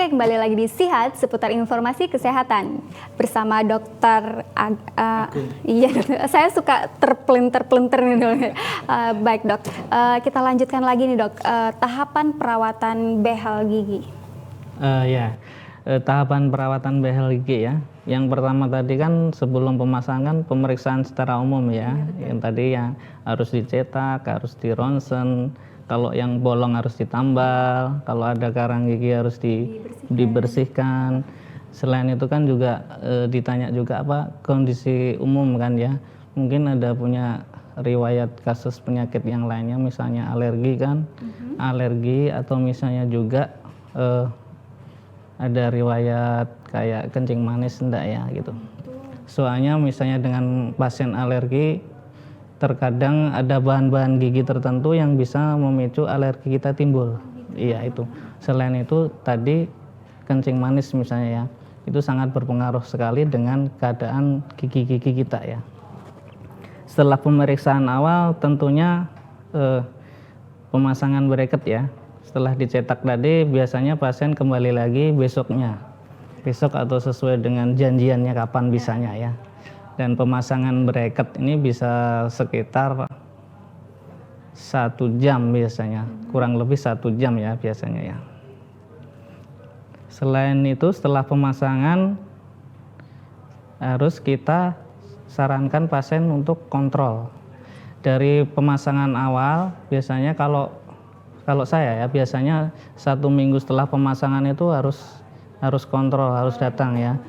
Oke, kembali lagi di Sihat seputar informasi kesehatan bersama dokter. Iya, saya suka terpelintir nih dok. Baik dok, kita lanjutkan lagi nih dok. Tahapan perawatan behel gigi. Tahapan perawatan behel gigi ya. Yang pertama tadi kan sebelum pemasangan pemeriksaan secara umum ya. Yang tadi yang harus dicetak, harus dironsen. Kalau yang bolong harus ditambal, kalau ada karang gigi harus dibersihkan. Selain itu kan juga ditanya juga apa kondisi umum kan ya. Mungkin ada punya riwayat kasus penyakit yang lainnya, misalnya alergi kan, alergi atau misalnya juga ada riwayat kayak kencing manis enggak ya gitu. Soalnya misalnya dengan pasien alergi terkadang ada bahan-bahan gigi tertentu yang bisa memicu alergi kita timbul. Iya itu. Selain itu tadi kencing manis misalnya ya, itu sangat berpengaruh sekali dengan keadaan gigi-gigi kita ya. Setelah pemeriksaan awal tentunya pemasangan bracket ya. Setelah dicetak tadi biasanya pasien kembali lagi besok atau sesuai dengan janjiannya kapan bisanya ya. Dan pemasangan bracket ini bisa sekitar 1 jam biasanya, kurang lebih 1 jam ya biasanya ya. Selain itu setelah pemasangan harus kita sarankan pasien untuk kontrol. Dari pemasangan awal biasanya kalau saya ya biasanya 1 minggu setelah pemasangan itu harus kontrol, harus datang ya.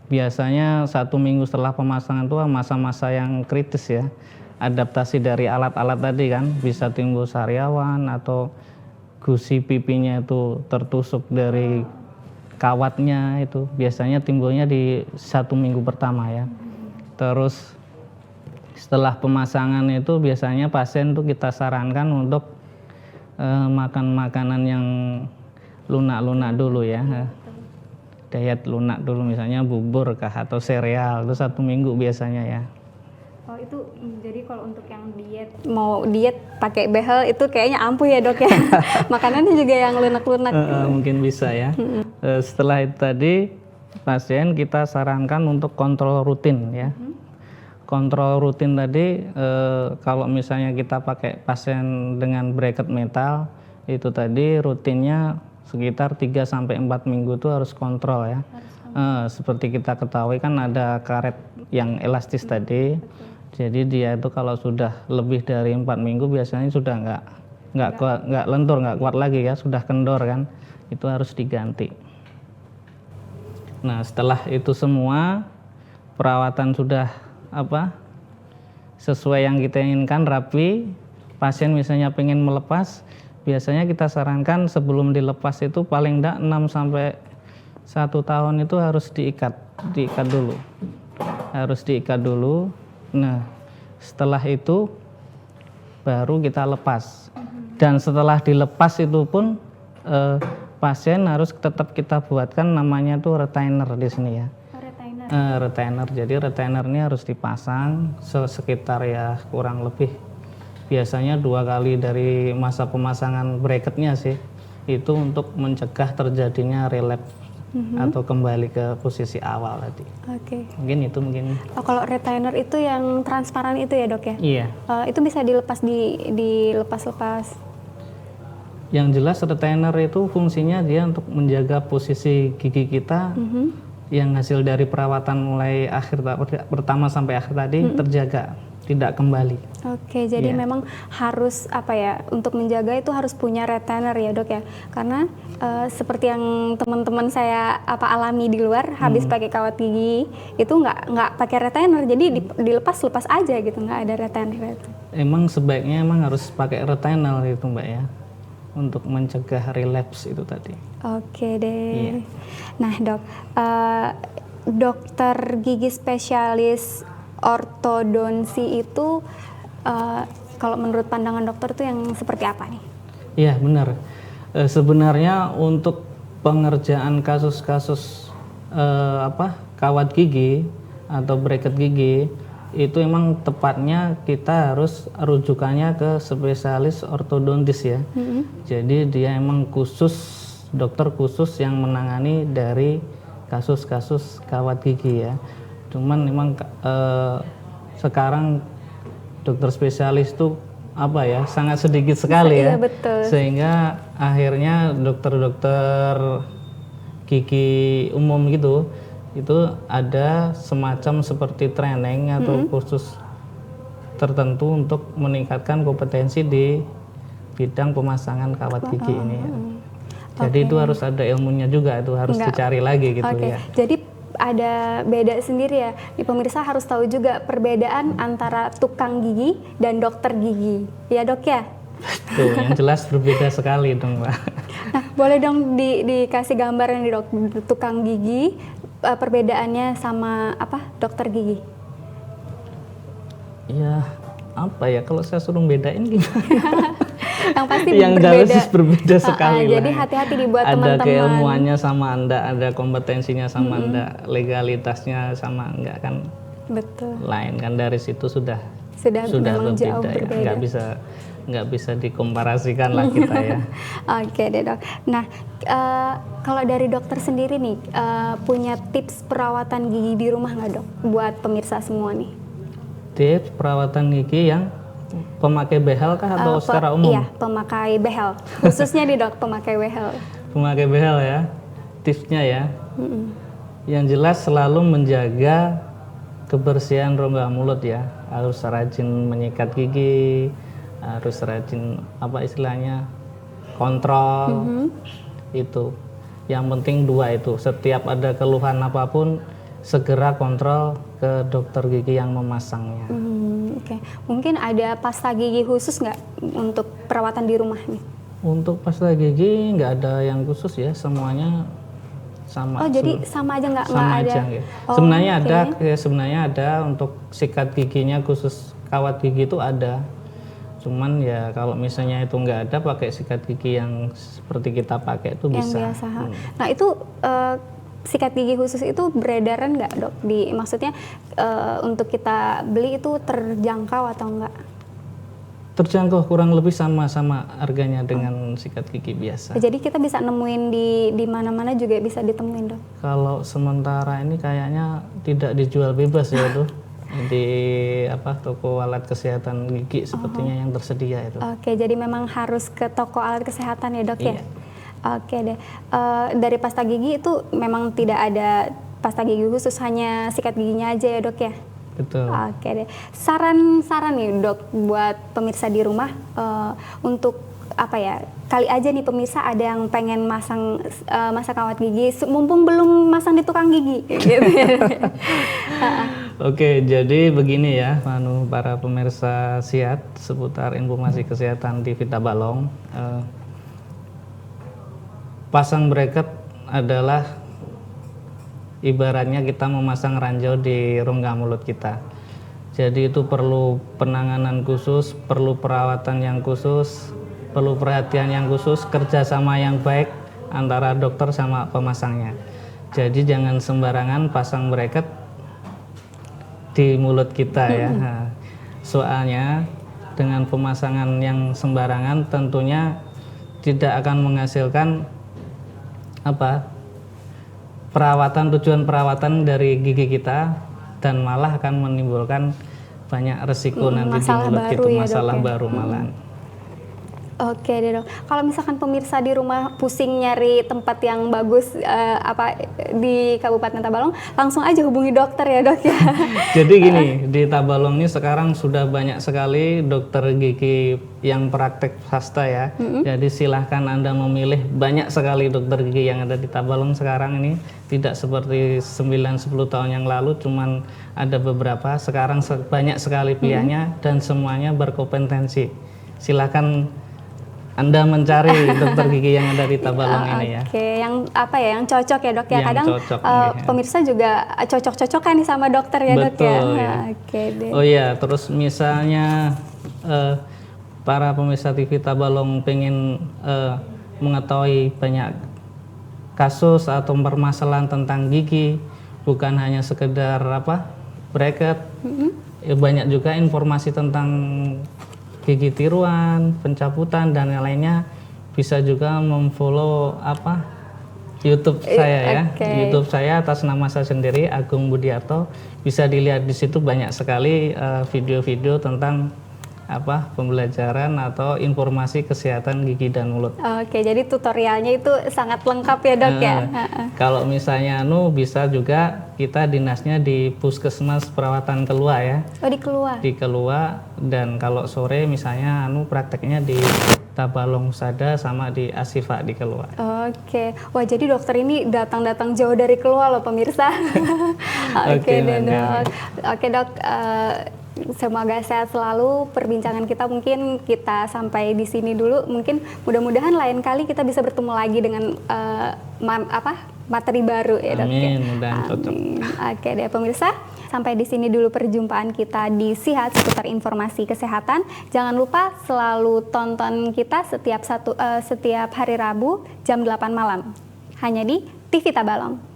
Biasanya 1 minggu setelah pemasangan itu masa-masa yang kritis ya. Adaptasi dari alat-alat tadi kan, bisa timbul sariawan atau gusi pipinya itu tertusuk dari kawatnya, itu biasanya timbulnya di 1 minggu pertama ya. Terus setelah pemasangan itu biasanya pasien tuh kita sarankan untuk makan makanan yang lunak-lunak dulu ya. Diet lunak dulu, misalnya bubur kah atau sereal, itu 1 minggu biasanya ya. Oh itu jadi kalau untuk yang mau diet pakai behel itu kayaknya ampuh ya dok ya. Makanannya juga yang lunak-lunak. Mungkin bisa ya. Setelah itu tadi pasien kita sarankan untuk kontrol rutin ya. Kontrol rutin tadi kalau misalnya kita pakai pasien dengan bracket metal itu tadi rutinnya sekitar 3-4 minggu itu harus kontrol ya. Seperti kita ketahui kan ada karet yang elastis tadi. Jadi dia itu kalau sudah lebih dari 4 minggu biasanya sudah nggak lentur, nggak kuat lagi ya, sudah kendor kan. Itu harus diganti. Nah, setelah itu semua perawatan sudah sesuai yang kita inginkan, rapi, pasien misalnya pengen melepas, biasanya kita sarankan sebelum dilepas itu paling enggak 6-1 tahun itu harus diikat dulu. Harus diikat dulu. Nah, setelah itu baru kita lepas. Dan setelah dilepas itu pun pasien harus tetap kita buatkan namanya tuh retainer di sini ya. Retainer. Jadi retainer ini harus dipasang sekitar ya kurang lebih biasanya 2 kali dari masa pemasangan bracketnya sih, itu untuk mencegah terjadinya relapse atau kembali ke posisi awal tadi. Oke. Mungkin. Kalau retainer itu yang transparan itu ya dok ya? Iya. Itu bisa dilepas-lepas. Yang jelas retainer itu fungsinya dia untuk menjaga posisi gigi kita yang hasil dari perawatan mulai pertama sampai akhir tadi terjaga, tidak kembali. Oke, jadi memang harus untuk menjaga itu harus punya retainer ya dok ya, karena seperti yang teman-teman saya alami di luar, habis pakai kawat gigi itu nggak pakai retainer, jadi dilepas aja gitu, nggak ada retainer itu. Emang sebaiknya harus pakai retainer itu mbak ya, untuk mencegah relapse itu tadi. Oke deh. Nah dok, dokter gigi spesialis ortodonsi itu kalau menurut pandangan dokter itu yang seperti apa nih? Iya benar. Sebenarnya untuk pengerjaan kasus-kasus kawat gigi atau bracket gigi itu emang tepatnya kita harus rujukannya ke spesialis ortodontis ya. Jadi dia emang khusus dokter khusus yang menangani dari kasus-kasus kawat gigi ya. Cuman memang sekarang dokter spesialis tuh apa ya, sangat sedikit sekali ya. Iya, betul. Sehingga akhirnya dokter-dokter gigi umum gitu itu ada semacam seperti training atau kursus tertentu untuk meningkatkan kompetensi di bidang pemasangan kawat gigi ini ya. Jadi itu harus ada ilmunya juga, itu harus dicari lagi gitu ya. Jadi ada beda sendiri ya. Di pemirsa harus tahu juga perbedaan antara tukang gigi dan dokter gigi. Ya dok ya? Tuh, yang jelas berbeda sekali dong Pak. Nah, boleh dong dikasih gambaran nih dok, tukang gigi perbedaannya sama apa dokter gigi? Ya apa ya, kalau saya suruh bedain gimana? Yang pasti yang jelas berbeda sekali lah. Jadi hati-hati dibuat ada teman-teman. Ada keilmuannya sama Anda, ada kompetensinya sama Anda, legalitasnya sama enggak kan? Betul. Lain kan, dari situ sudah memang jauh berbeda berbeda. Ya. Nggak bisa dikomparasikan lah kita ya. Oke deh dok. Nah kalau dari dokter sendiri nih punya tips perawatan gigi di rumah nggak dok buat pemirsa semua nih? Tips perawatan gigi yang pemakai behel kah atau secara umum? Iya, pemakai behel. Khususnya nih dok, pemakai behel. Pemakai behel ya. Tipsnya ya. Yang jelas selalu menjaga kebersihan rongga mulut ya. Harus rajin menyikat gigi, harus rajin apa istilahnya, kontrol. Itu. Yang penting dua itu. Setiap ada keluhan apapun segera kontrol ke dokter gigi yang memasangnya. Oke. Mungkin ada pasta gigi khusus nggak untuk perawatan di rumah nih? Untuk pasta gigi nggak ada yang khusus ya, semuanya sama. Oh jadi sama aja nggak sama ada? Aja, ya. Oh, sebenarnya ada untuk sikat giginya khusus kawat gigi itu ada. Cuman ya kalau misalnya itu nggak ada, pakai sikat gigi yang seperti kita pakai itu bisa. Yang biasa. Nah itu sikat gigi khusus itu beredaran nggak dok? Maksudnya untuk kita beli itu terjangkau atau enggak? Terjangkau, kurang lebih sama-sama harganya dengan sikat gigi biasa. Jadi kita bisa nemuin di mana-mana juga bisa ditemuin dok? Kalau sementara ini kayaknya tidak dijual bebas ya itu. Di toko alat kesehatan gigi sepertinya yang tersedia itu. Oke, jadi memang harus ke toko alat kesehatan ya dok ya? Oke deh, dari pasta gigi itu memang tidak ada pasta gigi khusus, hanya sikat giginya aja ya dok ya? Betul. Oke deh, saran nih dok buat pemirsa di rumah untuk apa ya, kali aja nih pemirsa ada yang pengen masang kawat gigi, mumpung belum masang di tukang gigi gitu. Oke, jadi begini ya, para pemirsa Siat seputar informasi kesehatan di Vita Balong. Pasang bracket adalah ibaratnya kita memasang ranjau di rongga mulut kita. Jadi itu perlu penanganan khusus, perlu perawatan yang khusus, perlu perhatian yang khusus, kerjasama yang baik antara dokter sama pemasangnya. Jadi jangan sembarangan pasang bracket di mulut kita ya. Soalnya dengan pemasangan yang sembarangan tentunya tidak akan menghasilkan tujuan perawatan dari gigi kita, dan malah akan menimbulkan banyak resiko nanti di mulut itu, masalah baru malahan. Oke deh dok. Kalau misalkan pemirsa di rumah pusing nyari tempat yang bagus di Kabupaten Tabalong, langsung aja hubungi dokter ya dok ya. Jadi gini, di Tabalong ini sekarang sudah banyak sekali dokter gigi yang praktek swasta ya. Jadi silahkan Anda memilih, banyak sekali dokter gigi yang ada di Tabalong sekarang ini. Tidak seperti 9-10 tahun yang lalu, cuman ada beberapa. Sekarang banyak sekali pilihannya dan semuanya berkompetensi. Silahkan Anda mencari dokter gigi yang ada di Tabalong ini ya. Oke, yang cocok ya dok ya. Yang Kadang cocok, pemirsa juga cocok-cocokan nih sama dokter ya dok ya. Ya. Oke deh. Oh iya, terus misalnya para pemirsa TV Tabalong pengen mengetahui banyak kasus atau permasalahan tentang gigi, bukan hanya sekedar bracket, banyak juga informasi tentang gigi tiruan, pencabutan dan yang lainnya, bisa juga memfollow YouTube saya ya. YouTube saya atas nama saya sendiri, Agung Budiarto. Bisa dilihat di situ banyak sekali video-video tentang pembelajaran atau informasi kesehatan gigi dan mulut. Oke, jadi tutorialnya itu sangat lengkap ya dok ya. Kalau misalnya bisa juga kita dinasnya di Puskesmas Perawatan Kelua ya. Oh, di Kelua. Di Kelua, dan kalau sore misalnya prakteknya di Tabalong Sada sama di Asifa di Kelua. Oke, wah jadi dokter ini datang jauh dari Kelua loh pemirsa. Oke deh dok. Oke dok. Semoga sehat selalu. Perbincangan kita mungkin kita sampai di sini dulu. Mungkin mudah-mudahan lain kali kita bisa bertemu lagi dengan materi baru ya dok. Amin, mudah-mudahan cocok. Oke deh pemirsa, sampai di sini dulu perjumpaan kita di Sihat seputar informasi kesehatan. Jangan lupa selalu tonton kita setiap hari Rabu jam 8 malam hanya di TV Tabalong.